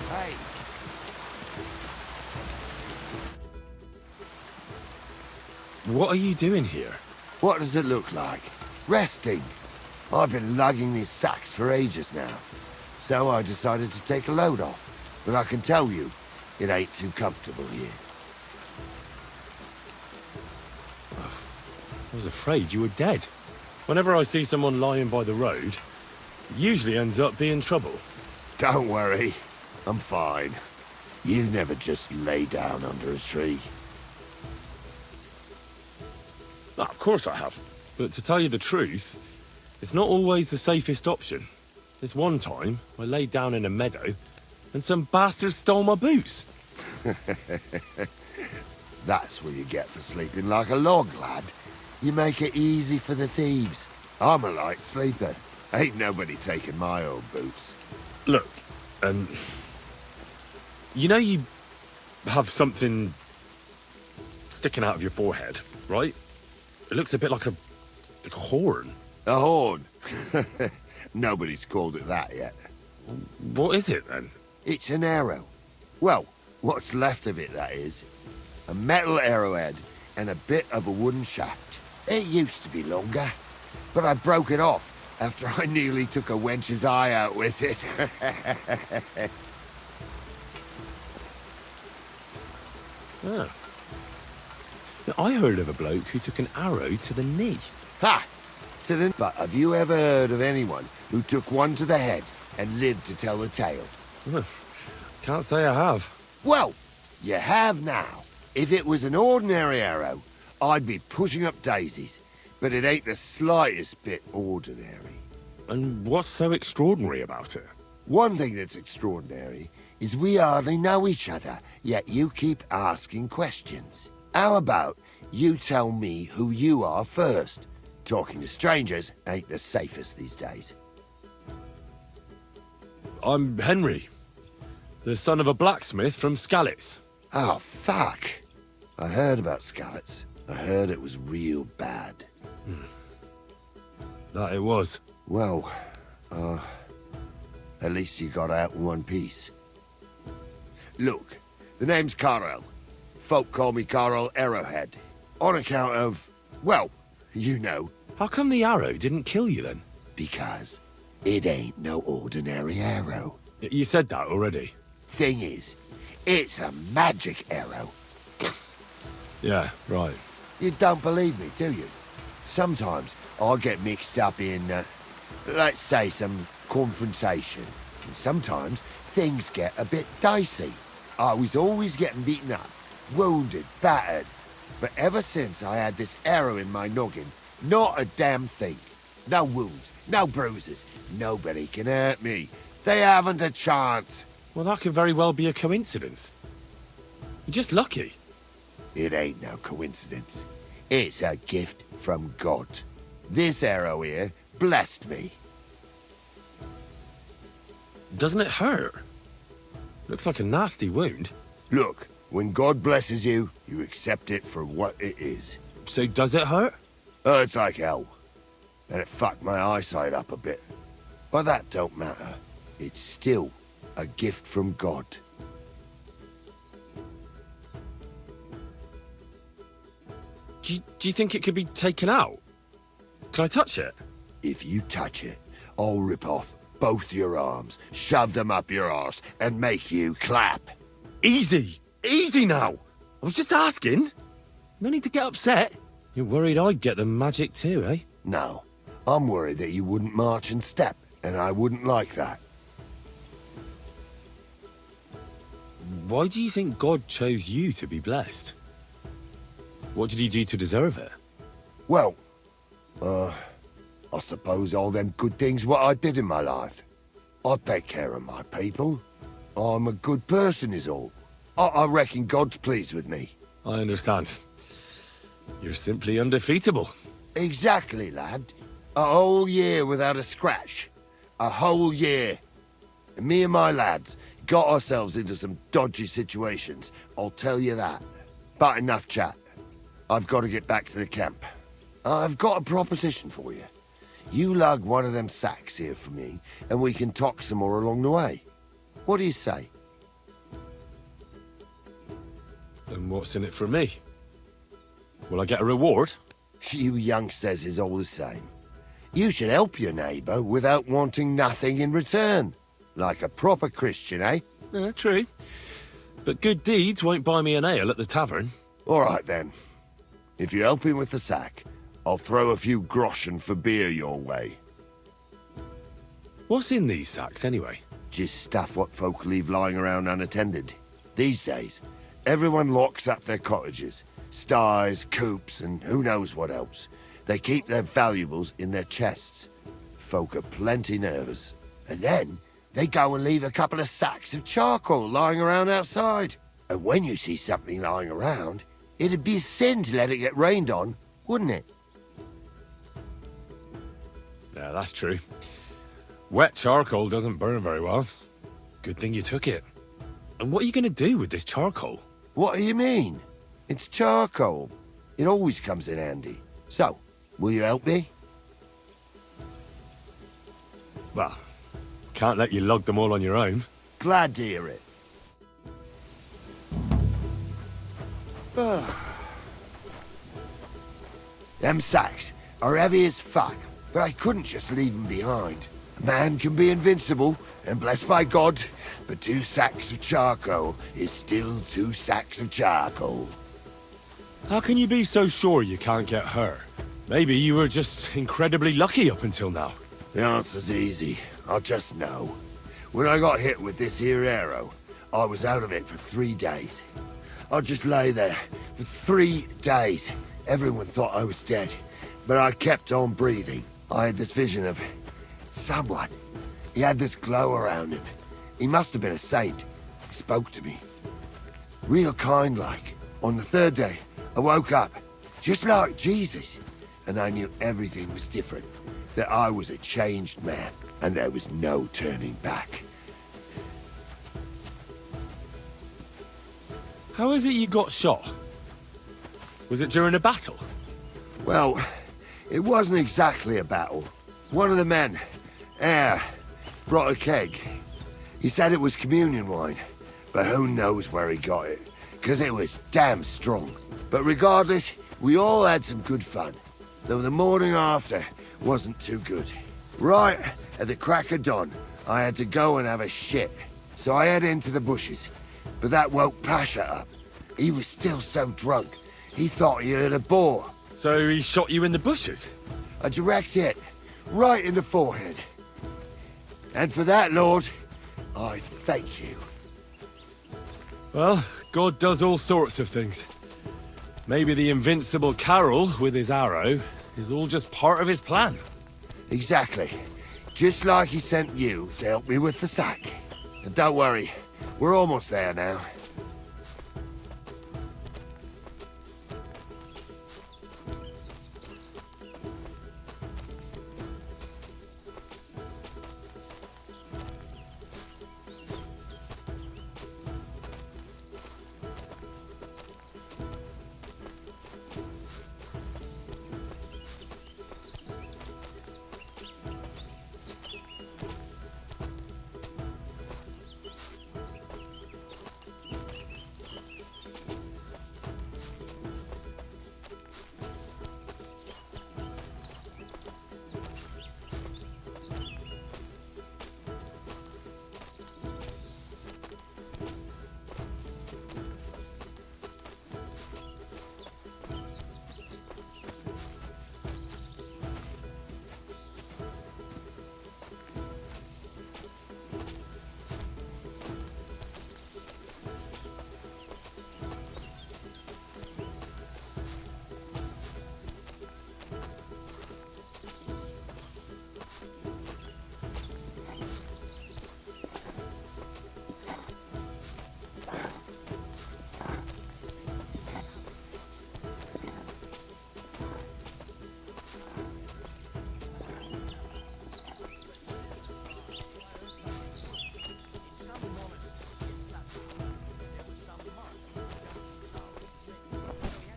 Hey. What are you doing here? What does it look like? Resting. I've been lugging these sacks for ages now. So I decided to take a load off. But I can tell you, it ain't too comfortable here. I was afraid you were dead. Whenever I see someone lying by the road, it usually ends up being trouble. Don't worry. I'm fine. You never just lay down under a tree. Ah, of course I have. But to tell you the truth, it's not always the safest option. This one time, I laid down in a meadow, and some bastards stole my boots. That's what you get for sleeping like a log, lad. You make it easy for the thieves. I'm a light sleeper. Ain't nobody taking my old boots. Look, you know you have something sticking out of your forehead, right? It looks a bit like a horn. A horn? Nobody's called it that yet. What is it, then? It's an arrow. Well, what's left of it, that is. A metal arrowhead and a bit of a wooden shaft. It used to be longer, but I broke it off after I nearly took a wench's eye out with it. Ah. Now, I heard of a bloke who took an arrow to the knee. Ha! But have you ever heard of anyone who took one to the head and lived to tell the tale? Can't say I have. Well, you have now. If it was an ordinary arrow, I'd be pushing up daisies. But it ain't the slightest bit ordinary. And what's so extraordinary about it? One thing that's extraordinary is we hardly know each other, yet you keep asking questions. How about you tell me who you are first? Talking to strangers ain't the safest these days. I'm Henry, the son of a blacksmith from Skalitz. Oh, fuck. I heard about Skalitz. I heard it was real bad. That it was. Well, at least you got out in one piece. Look, the name's Carl. Folk call me Carl Arrowhead. On account of, well, you know. How come the arrow didn't kill you then? Because it ain't no ordinary arrow. You said that already. Thing is, it's a magic arrow. Yeah, right. You don't believe me, do you? Sometimes I get mixed up in, let's say, some confrontation. And sometimes things get a bit dicey. I was always getting beaten up, wounded, battered. But ever since I had this arrow in my noggin, not a damn thing. No wounds, no bruises. Nobody can hurt me. They haven't a chance. Well, that could very well be a coincidence. You're just lucky. It ain't no coincidence. It's a gift from God. This arrow here blessed me. Doesn't it hurt? Looks like a nasty wound. Look, when God blesses you, you accept it for what it is. So does it hurt? Hurts like hell. And it fucked my eyesight up a bit. But that don't matter. It's still a gift from God. Do you think it could be taken out? Can I touch it? If you touch it, I'll rip off both your arms, shove them up your arse, and make you clap. Easy! Easy now! I was just asking. No need to get upset. You're worried I'd get the magic too, eh? No, I'm worried that you wouldn't march and step, and I wouldn't like that. Why do you think God chose you to be blessed? What did he do to deserve it? Well, I suppose all them good things what I did in my life. I take care of my people. I'm a good person is all. I reckon God's pleased with me. I understand. You're simply undefeatable. Exactly, lad. A whole year without a scratch. A whole year. And me and my lads got ourselves into some dodgy situations, I'll tell you that. But enough chat. I've got to get back to the camp. I've got a proposition for you. You lug one of them sacks here for me, and we can talk some more along the way. What do you say? And what's in it for me? Will I get a reward? You youngsters is all the same. You should help your neighbour without wanting nothing in return. Like a proper Christian, eh? True. But good deeds won't buy me an ale at the tavern. All right, then. If you help him with the sack, I'll throw a few groschen for beer your way. What's in these sacks, anyway? Just stuff what folk leave lying around unattended. These days, everyone locks up their cottages. Sties, coops, and who knows what else. They keep their valuables in their chests. Folk are plenty nervous. And then, they go and leave a couple of sacks of charcoal lying around outside. And when you see something lying around, it'd be a sin to let it get rained on, wouldn't it? Yeah, that's true. Wet charcoal doesn't burn very well. Good thing you took it. And what are you going to do with this charcoal? What do you mean? It's charcoal. It always comes in handy. So, will you help me? Well, can't let you lug them all on your own. Glad to hear it. Them sacks are heavy as fuck, but I couldn't just leave them behind. A man can be invincible, and blessed by God, but 2 sacks of charcoal is still 2 sacks of charcoal. How can you be so sure you can't get hurt? Maybe you were just incredibly lucky up until now. The answer's easy. I just know. When I got hit with this here arrow, I was out of it for 3 days. I just lay there for 3 days. Everyone thought I was dead, but I kept on breathing. I had this vision of someone. He had this glow around him. He must have been a saint. He spoke to me. Real kind-like. On the 3rd day, I woke up, just like Jesus, and I knew everything was different. That I was a changed man, and there was no turning back. How is it you got shot? Was it during a battle? Well, it wasn't exactly a battle. One of the men, Eyre, brought a keg. He said it was communion wine, but who knows where he got it, because it was damn strong. But regardless, we all had some good fun, though the morning after wasn't too good. Right at the crack of dawn, I had to go and have a shit, so I head into the bushes, but that woke Pasha up. He was still so drunk, he thought he heard a boar. So he shot you in the bushes? A direct hit, right in the forehead. And for that, Lord, I thank you. Well, God does all sorts of things. Maybe the invincible Carol, with his arrow, is all just part of his plan. Exactly. Just like he sent you to help me with the sack. And don't worry, we're almost there now.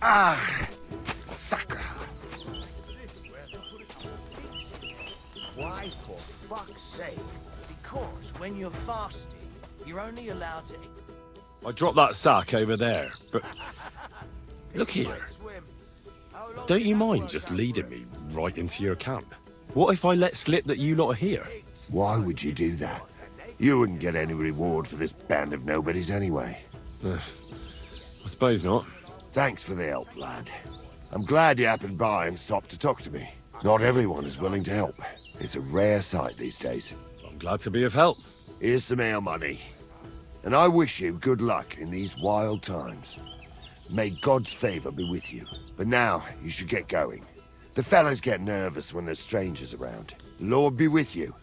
Ah, sucker. Why, for fuck's sake? Because when you're fasting, you're only allowed to eat. I dropped that sack over there, but... Look here. Don't you mind just leading me right into your camp? What if I let slip that you lot are here? Why would you do that? You wouldn't get any reward for this band of nobodies anyway. I suppose not. Thanks for the help, lad. I'm glad you happened by and stopped to talk to me. Not everyone is willing to help. It's a rare sight these days. I'm glad to be of help. Here's some ale money. And I wish you good luck in these wild times. May God's favor be with you. But now, you should get going. The fellas get nervous when there's strangers around. The Lord be with you.